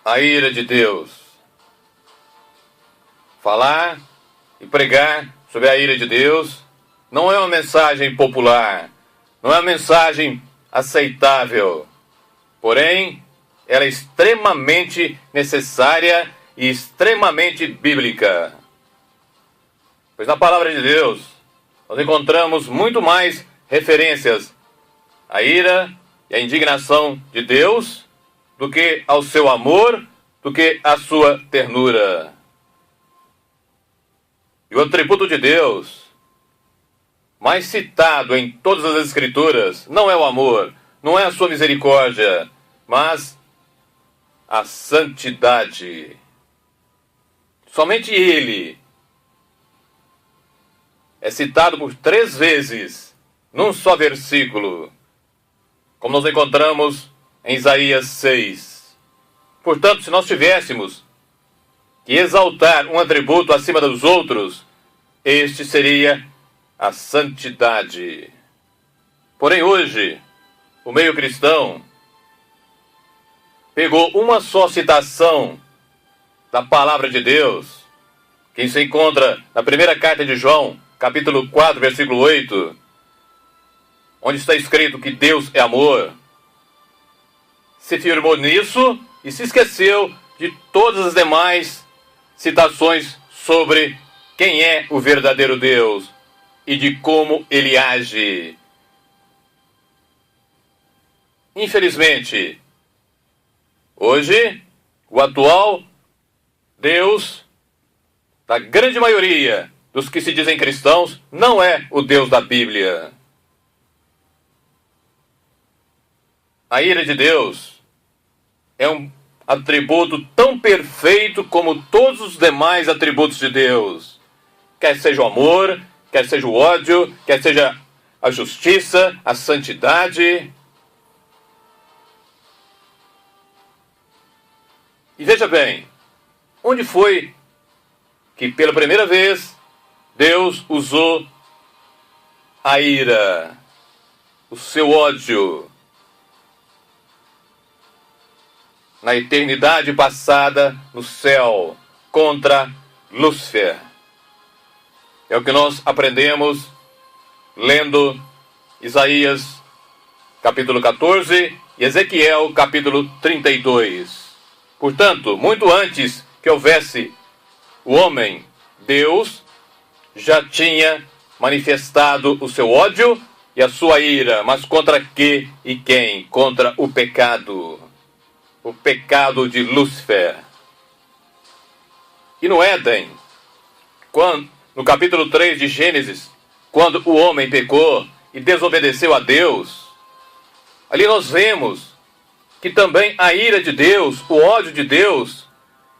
a ira de Deus. Falar e pregar sobre a ira de Deus não é uma mensagem popular, não é uma mensagem aceitável. Porém, ela é extremamente necessária e extremamente bíblica. Pois na palavra de Deus, nós encontramos muito mais referências à ira e à indignação de Deus do que ao seu amor, do que à sua ternura. E o atributo de Deus mais citado em todas as Escrituras não é o amor, não é a sua misericórdia, mas a santidade. Somente Ele é citado por 3 vezes num só versículo, como nós encontramos em Isaías 6. Portanto, se nós tivéssemos que exaltar um atributo acima dos outros, este seria a santidade. Porém, hoje, o meio cristão pegou uma só citação da palavra de Deus, que se encontra na primeira carta de João, capítulo 4, versículo 8, onde está escrito que Deus é amor, se firmou nisso e se esqueceu de todas as demais citações sobre quem é o verdadeiro Deus e de como ele age. Infelizmente, hoje, o atual Deus da grande maioria dos que se dizem cristãos não é o Deus da Bíblia. A ira de Deus é um atributo tão perfeito como todos os demais atributos de Deus. Quer seja o amor, quer seja o ódio, quer seja a justiça, a santidade. E veja bem, onde foi que pela primeira vez Deus usou a ira, o seu ódio? Na eternidade passada no céu, contra Lúcifer. É o que nós aprendemos lendo Isaías capítulo 14 e Ezequiel capítulo 32. Portanto, muito antes que houvesse o homem, Deus já tinha manifestado o seu ódio e a sua ira. Mas contra que e quem? Contra o pecado. O pecado de Lúcifer. E no Éden, no capítulo 3 de Gênesis, quando o homem pecou e desobedeceu a Deus, ali nós vemos que também a ira de Deus, o ódio de Deus,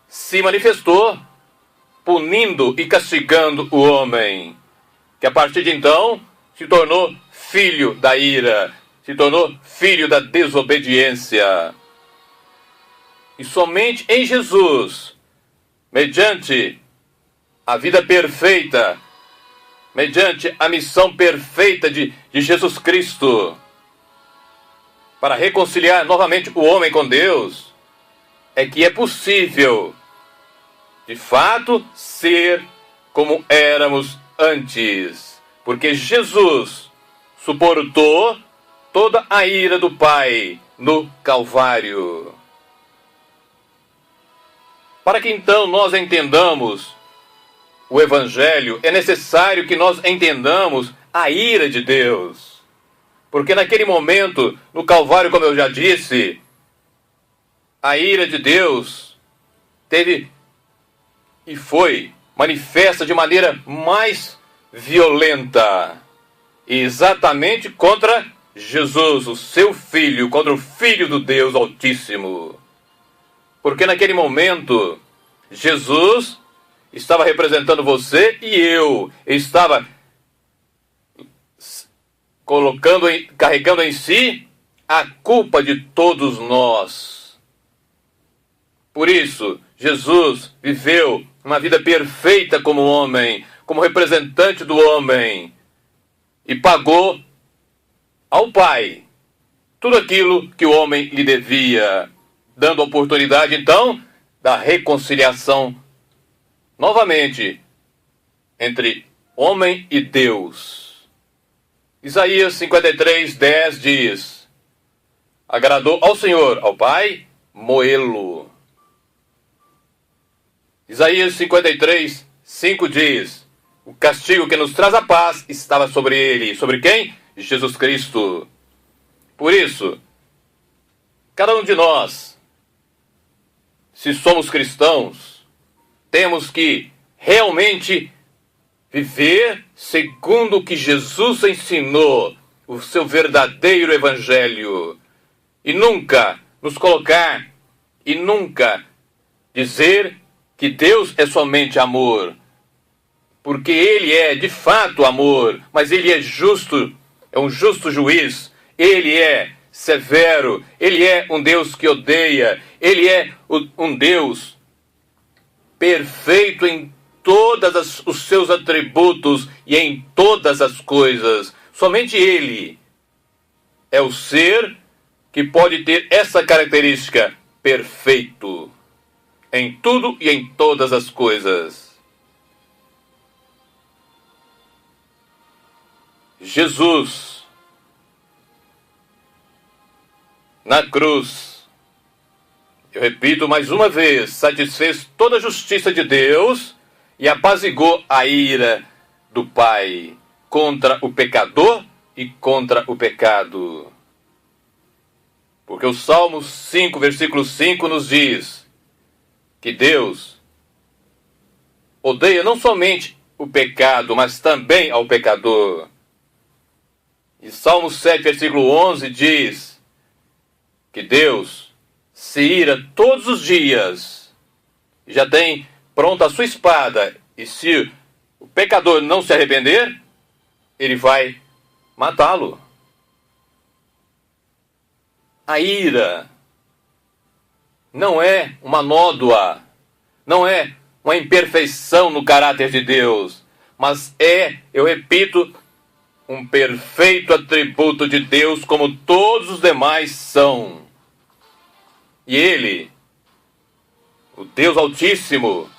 se manifestou, punindo e castigando o homem, que a partir de então se tornou filho da ira, se tornou filho da desobediência. E somente em Jesus, mediante a vida perfeita, mediante a missão perfeita de Jesus Cristo, para reconciliar novamente o homem com Deus, é que é possível, de fato, ser como éramos antes. Porque Jesus suportou toda a ira do Pai no Calvário. Para que então nós entendamos o Evangelho, é necessário que nós entendamos a ira de Deus. Porque naquele momento, no Calvário, como eu já disse, a ira de Deus teve e foi manifesta de maneira mais violenta. Exatamente contra Jesus, o seu Filho, contra o Filho do Deus Altíssimo. Porque naquele momento, Jesus estava representando você e eu. Estava carregando em si a culpa de todos nós. Por isso, Jesus viveu uma vida perfeita como homem, como representante do homem, e pagou ao Pai tudo aquilo que o homem lhe devia. dando oportunidade, então, da reconciliação novamente entre homem e Deus. Isaías 53:10 diz: agradou ao Senhor, ao Pai, moê-lo. Isaías 53:5 diz: o castigo que nos traz a paz estava sobre ele. Sobre quem? Jesus Cristo. Por isso, cada um de nós, se somos cristãos, temos que realmente viver segundo o que Jesus ensinou, o seu verdadeiro evangelho, e nunca nos colocar e nunca dizer que Deus é somente amor, porque Ele é de fato amor, mas Ele é justo, é um justo juiz, Ele é severo, Ele é um Deus que odeia, Ele é um Deus perfeito em todos os seus atributos e em todas as coisas. Somente Ele é o ser que pode ter essa característica: perfeito em tudo e em todas as coisas. Jesus, na cruz, eu repito mais uma vez, satisfez toda a justiça de Deus e apaziguou a ira do Pai contra o pecador e contra o pecado. Porque o Salmo 5, versículo 5 nos diz que Deus odeia não somente o pecado, mas também ao pecador. E Salmo 7, versículo 11 diz que Deus se ira todos os dias, já tem pronta a sua espada, e se o pecador não se arrepender, ele vai matá-lo. A ira não é uma nódoa, não é uma imperfeição no caráter de Deus, mas é, eu repito, um perfeito atributo de Deus, como todos os demais são. E Ele, o Deus Altíssimo,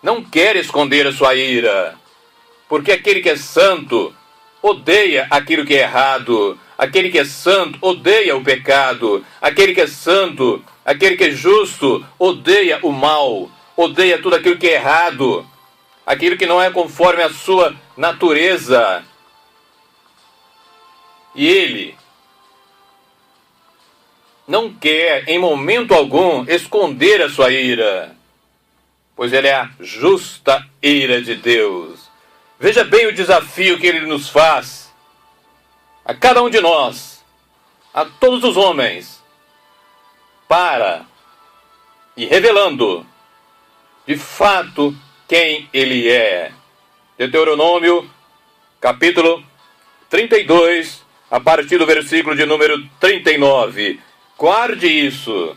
não quer esconder a sua ira, porque aquele que é santo odeia aquilo que é errado, aquele que é santo odeia o pecado, aquele que é santo, aquele que é justo odeia o mal, odeia tudo aquilo que é errado, aquilo que não é conforme a sua natureza. E Ele não quer em momento algum esconder a sua ira, pois Ele é a justa ira de Deus. Veja bem o desafio que Ele nos faz, a cada um de nós, a todos os homens, para e revelando de fato quem Ele é. Deuteronômio, capítulo 32, a partir do versículo de número 39. Guarde isso.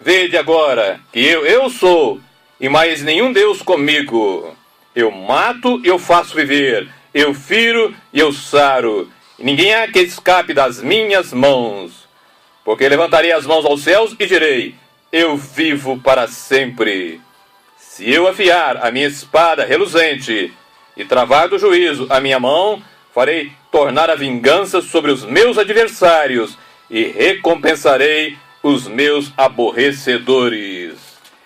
Vede agora que eu sou, e mais nenhum Deus comigo. Eu mato e eu faço viver, eu firo e eu saro, e ninguém há que escape das minhas mãos. Porque levantarei as mãos aos céus e direi: eu vivo para sempre. Se eu afiar a minha espada reluzente e travar do juízo a minha mão, farei tornar a vingança sobre os meus adversários e recompensarei os meus aborrecedores.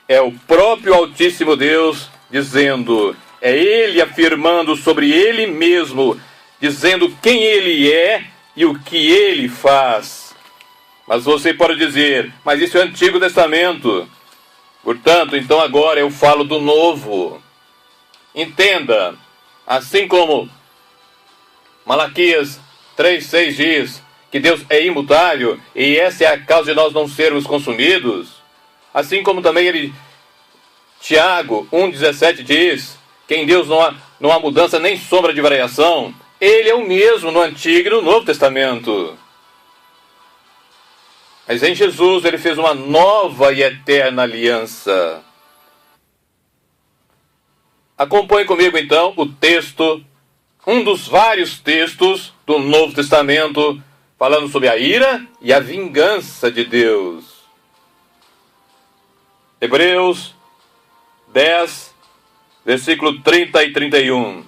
É o próprio Altíssimo Deus dizendo, é Ele afirmando sobre Ele mesmo, dizendo quem Ele é e o que Ele faz. Mas você pode dizer, mas isso é o Antigo Testamento. Portanto, então agora eu falo do Novo. Entenda, assim como Malaquias 3:6 diz que Deus é imutável, e essa é a causa de nós não sermos consumidos, assim como também Tiago 1:17 diz que em Deus não há mudança nem sombra de variação. Ele é o mesmo no Antigo e no Novo Testamento. Mas em Jesus Ele fez uma nova e eterna aliança. Acompanhe comigo então o texto, um dos vários textos do Novo Testamento, falando sobre a ira e a vingança de Deus. Hebreus 10, versículo 30 e 31.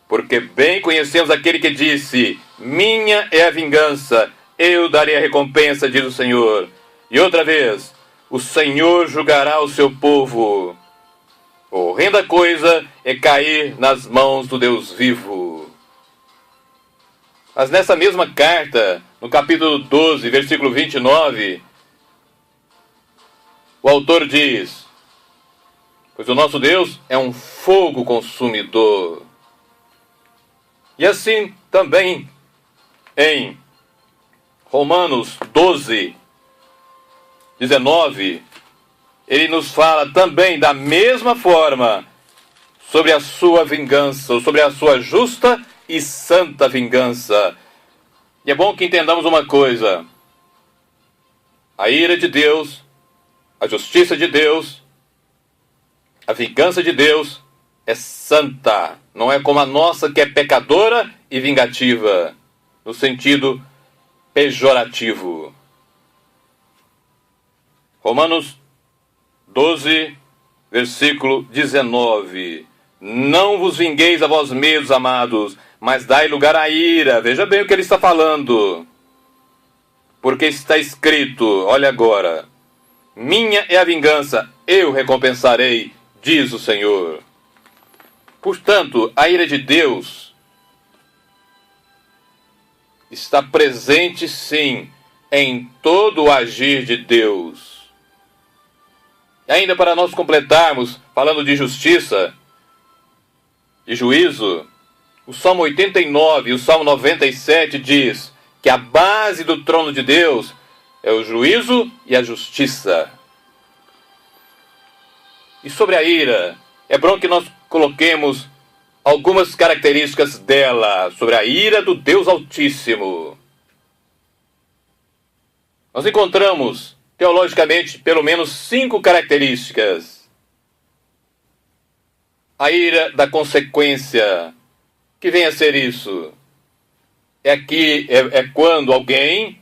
Porque bem conhecemos aquele que disse: minha é a vingança, eu darei a recompensa, diz o Senhor. E outra vez, o Senhor julgará o seu povo. Horrenda coisa é cair nas mãos do Deus vivo. Mas nessa mesma carta, no capítulo 12, versículo 29, o autor diz: pois o nosso Deus é um fogo consumidor. E assim também em Romanos 12, 19, ele nos fala também da mesma forma sobre a sua vingança, ou sobre a sua justa e santa vingança. E é bom que entendamos uma coisa: a ira de Deus, a justiça de Deus, a vingança de Deus é santa. Não é como a nossa, que é pecadora e vingativa, no sentido pejorativo. Romanos 12, versículo 19. Não vos vingueis a vós mesmos, amados, mas dai lugar à ira. Veja bem o que ele está falando. Porque está escrito, olha agora: minha é a vingança, eu recompensarei, diz o Senhor. Portanto, a ira de Deus está presente, sim, em todo o agir de Deus. E ainda para nós completarmos, falando de justiça e juízo, o Salmo 89 e o Salmo 97 diz que a base do trono de Deus é o juízo e a justiça. E sobre a ira, é bom que nós coloquemos algumas características dela, sobre a ira do Deus Altíssimo. Nós encontramos, teologicamente, pelo menos 5 características. A ira da consequência. Que vem a ser isso? É quando alguém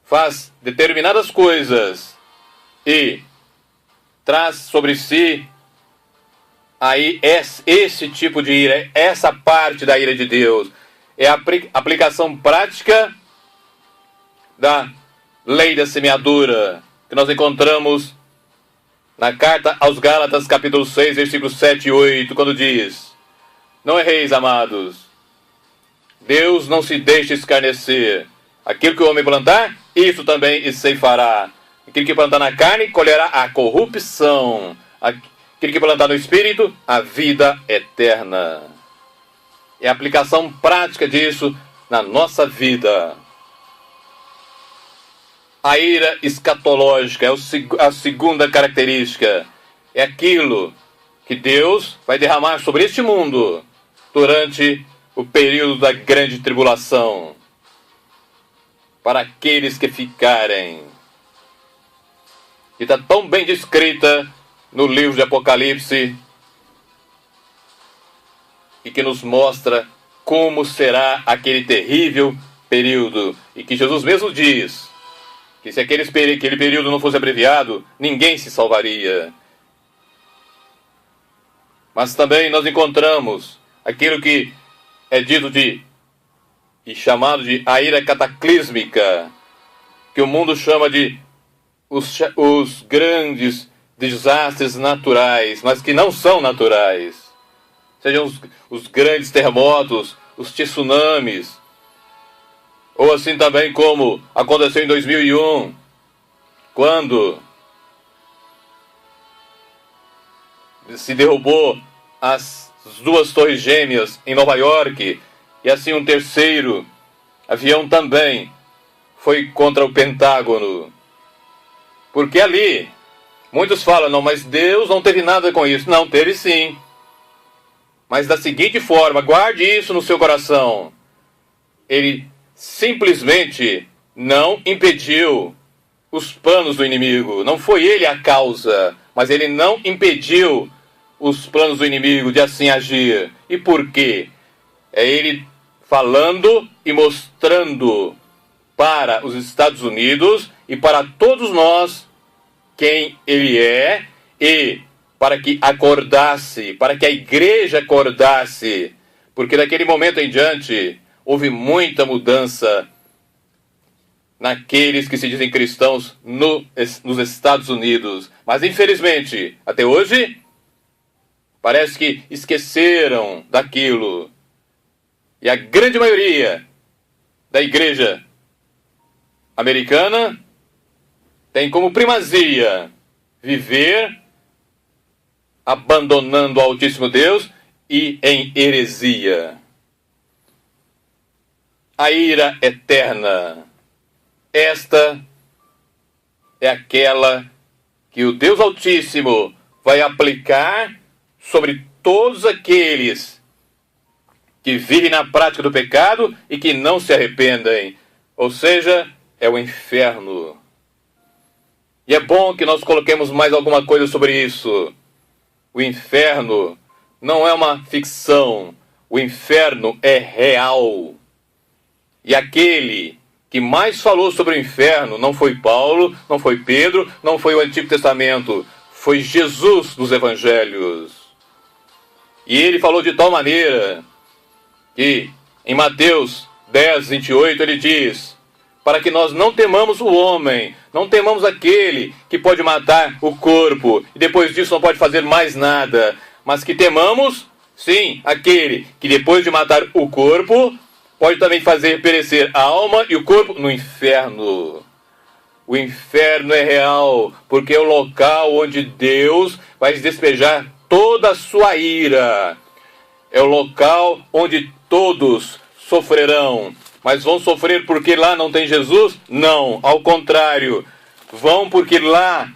faz determinadas coisas e traz sobre si aí esse tipo de ira, essa parte da ira de Deus. É a aplicação prática da lei da semeadura, que nós encontramos na carta aos Gálatas, capítulo 6, versículos 7 e 8, quando diz: não erreis, amados, Deus não se deixa escarnecer. Aquilo que o homem plantar, isso também ceifará. Aquilo que plantar na carne, colherá a corrupção. Aquele que plantar no Espírito, a vida eterna. É a aplicação prática disso na nossa vida. A ira escatológica é a segunda característica. É aquilo que Deus vai derramar sobre este mundo durante o período da grande tribulação, para aqueles que ficarem. E está tão bem descrita no livro de Apocalipse, e que nos mostra como será aquele terrível período, e que Jesus mesmo diz que se aquele período não fosse abreviado, ninguém se salvaria. Mas também nós encontramos aquilo que é dito e chamado de a ira cataclísmica, que o mundo chama de os grandes desastres naturais, mas que não são naturais. Sejam os grandes terremotos, os tsunamis, ou assim também como aconteceu em 2001, quando se derrubou as 2 torres gêmeas em Nova York, e assim um terceiro avião também foi contra o Pentágono. Porque ali, muitos falam: não, mas Deus não teve nada com isso. Não, teve sim. Mas da seguinte forma, guarde isso no seu coração: ele simplesmente não impediu os planos do inimigo. Não foi ele a causa, mas ele não impediu os planos do inimigo de assim agir. E por quê? É ele falando e mostrando para os Estados Unidos e para todos nós quem ele é e para que acordasse, para que a igreja acordasse, porque daquele momento em diante houve muita mudança naqueles que se dizem cristãos nos Estados Unidos. Mas infelizmente, até hoje, parece que esqueceram daquilo. E a grande maioria da igreja americana tem como primazia viver abandonando o Altíssimo Deus e em heresia. A ira eterna, esta é aquela que o Deus Altíssimo vai aplicar sobre todos aqueles que vivem na prática do pecado e que não se arrependem. Ou seja, é o inferno. E é bom que nós coloquemos mais alguma coisa sobre isso. O inferno não é uma ficção. O inferno é real. E aquele que mais falou sobre o inferno não foi Paulo, não foi Pedro, não foi o Antigo Testamento. Foi Jesus nos Evangelhos. E ele falou de tal maneira que em Mateus 10, 28 ele diz: para que nós não temamos o homem, não temamos aquele que pode matar o corpo e depois disso não pode fazer mais nada, mas que temamos, sim, aquele que depois de matar o corpo pode também fazer perecer a alma e o corpo no inferno. O inferno é real, porque é o local onde Deus vai despejar toda a sua ira. É o local onde todos sofrerão. Mas vão sofrer porque lá não tem Jesus? Não, ao contrário. Vão porque lá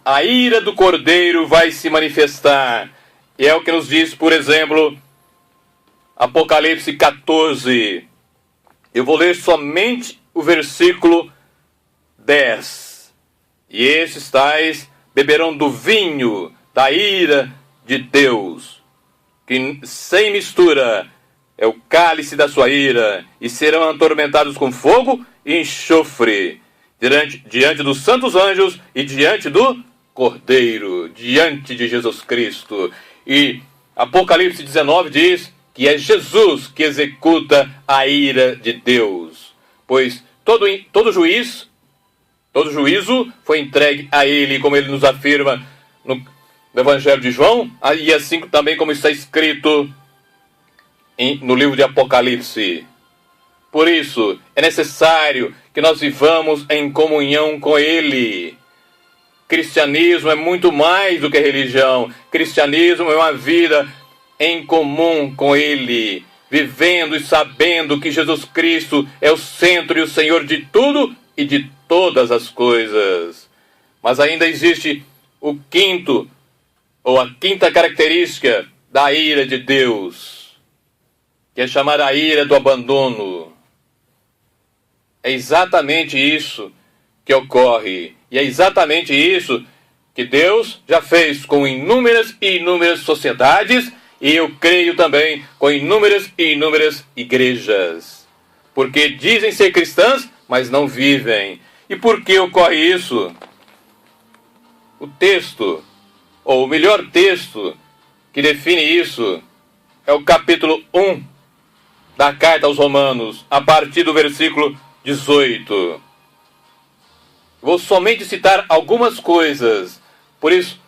a ira do Cordeiro vai se manifestar. E é o que nos diz, por exemplo, Apocalipse 14. Eu vou ler somente o versículo 10. E esses tais beberão do vinho da ira de Deus, que sem mistura é o cálice da sua ira, e serão atormentados com fogo e enxofre, diante dos santos anjos e diante do Cordeiro, diante de Jesus Cristo. E Apocalipse 19 diz que é Jesus que executa a ira de Deus, pois todo juízo foi entregue a ele, como ele nos afirma no Evangelho de João, e assim também como está escrito no livro de Apocalipse. Por isso, é necessário que nós vivamos em comunhão com Ele. Cristianismo é muito mais do que religião. Cristianismo é uma vida em comum com Ele, vivendo e sabendo que Jesus Cristo é o centro e o Senhor de tudo e de todas as coisas. Mas ainda existe a quinta característica da ira de Deus, que é chamada a ira do abandono. É exatamente isso que ocorre. E é exatamente isso que Deus já fez com inúmeras e inúmeras sociedades, e eu creio também com inúmeras e inúmeras igrejas. Porque dizem ser cristãs, mas não vivem. E por que ocorre isso? O texto, ou o melhor texto que define isso, é o capítulo 1 da carta aos Romanos, a partir do versículo 18. Vou somente citar algumas coisas, por isso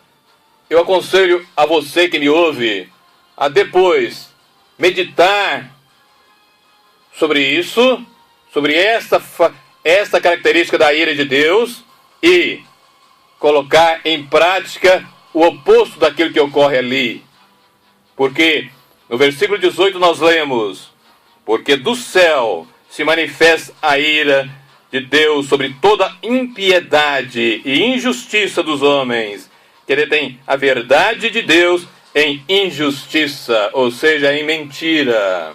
eu aconselho a você que me ouve a depois meditar sobre isso, sobre esta característica da ira de Deus, e colocar em prática o oposto daquilo que ocorre ali. Porque no versículo 18 nós lemos: porque do céu se manifesta a ira de Deus sobre toda impiedade e injustiça dos homens, que detêm a verdade de Deus em injustiça, ou seja, em mentira.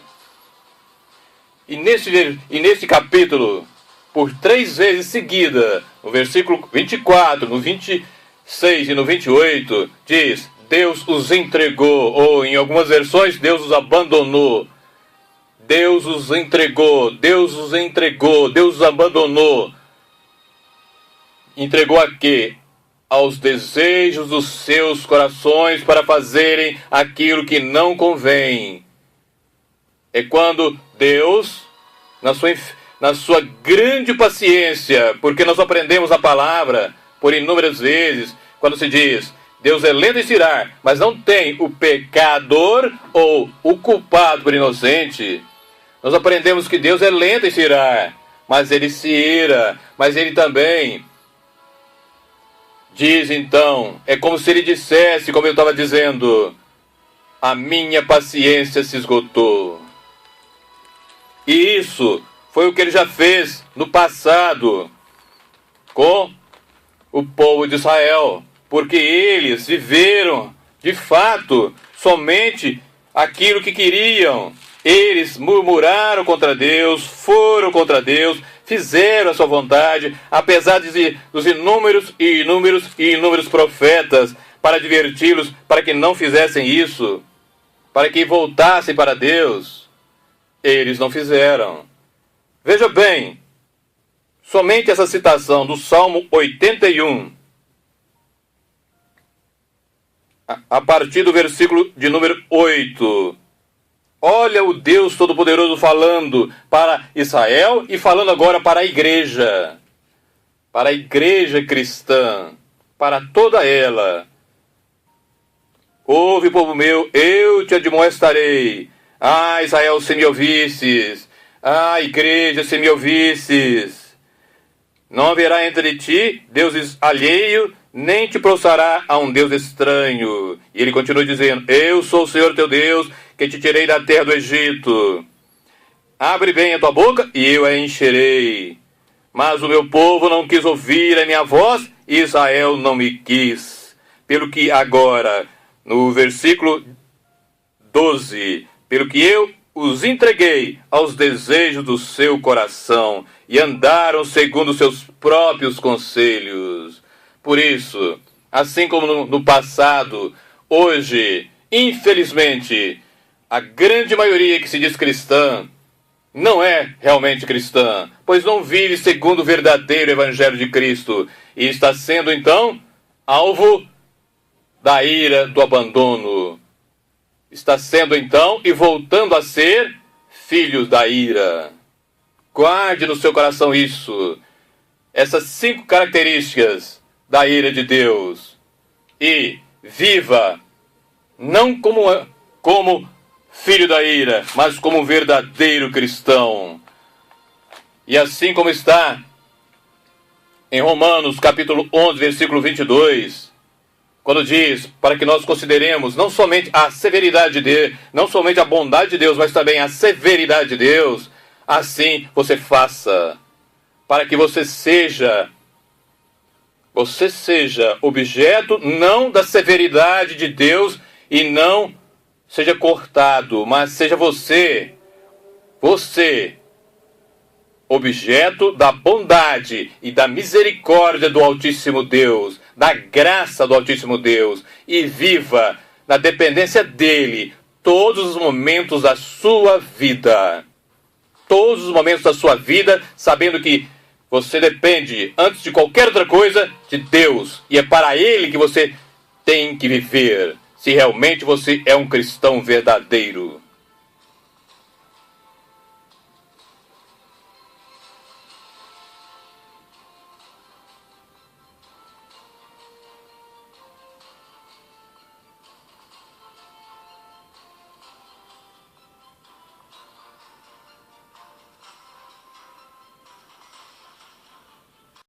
E nesse capítulo, por 3 vezes seguida, no versículo 24, no 26 e no 28, diz: Deus os entregou, ou em algumas versões, Deus os abandonou. Deus os entregou, Deus os entregou, Deus os abandonou. Entregou a quê? aos desejos dos seus corações para fazerem aquilo que não convém. É quando Deus, na sua grande paciência, porque nós aprendemos a palavra por inúmeras vezes, quando se diz, Deus é lento em se irar, mas não tem o pecador ou o culpado por inocente. Nós aprendemos que Deus é lento em se irar, mas ele se ira, mas ele também diz então, é como se ele dissesse, como eu estava dizendo, a minha paciência se esgotou. E isso foi o que ele já fez no passado com o povo de Israel, porque eles viveram, de fato, somente aquilo que queriam. Eles murmuraram contra Deus, foram contra Deus, fizeram a sua vontade, apesar dos inúmeros e inúmeros profetas para adverti-los, para que não fizessem isso, para que voltassem para Deus. Eles não fizeram. Veja bem, somente essa citação do Salmo 81, a partir do versículo de número 8. Olha o Deus Todo-Poderoso falando para Israel e falando agora para a igreja cristã, para toda ela. Ouve, povo meu, eu te admoestarei. Ah, Israel, se me ouvisses. Ah, igreja, se me ouvisses. Não haverá entre ti deuses alheio, nem te prostrará a um Deus estranho. E ele continua dizendo, eu sou o Senhor teu Deus, que te tirei da terra do Egito. Abre bem a tua boca, e eu a encherei. Mas o meu povo não quis ouvir a minha voz, e Israel não me quis. Pelo que agora, no versículo 12, pelo que eu os entreguei aos desejos do seu coração, e andaram segundo os seus próprios conselhos. Por isso, assim como no passado, hoje, infelizmente, a grande maioria que se diz cristã não é realmente cristã, pois não vive segundo o verdadeiro Evangelho de Cristo, e está sendo, então, alvo da ira do abandono. Está sendo, então, e voltando a ser filhos da ira. Guarde no seu coração isso, essas 5 características da ira de Deus, e viva não como filho da ira, mas como um verdadeiro cristão. E assim como está em Romanos capítulo 11, versículo 22, quando diz para que nós consideremos não somente a severidade de Deus, não somente a bondade de Deus, mas também a severidade de Deus, assim você faça, para que você seja objeto não da severidade de Deus e não seja cortado, mas seja você objeto da bondade e da misericórdia do Altíssimo Deus, da graça do Altíssimo Deus, e viva na dependência dele todos os momentos da sua vida. Todos os momentos da sua vida, sabendo que você depende, antes de qualquer outra coisa, de Deus. E é para ele que você tem que viver, se realmente você é um cristão verdadeiro.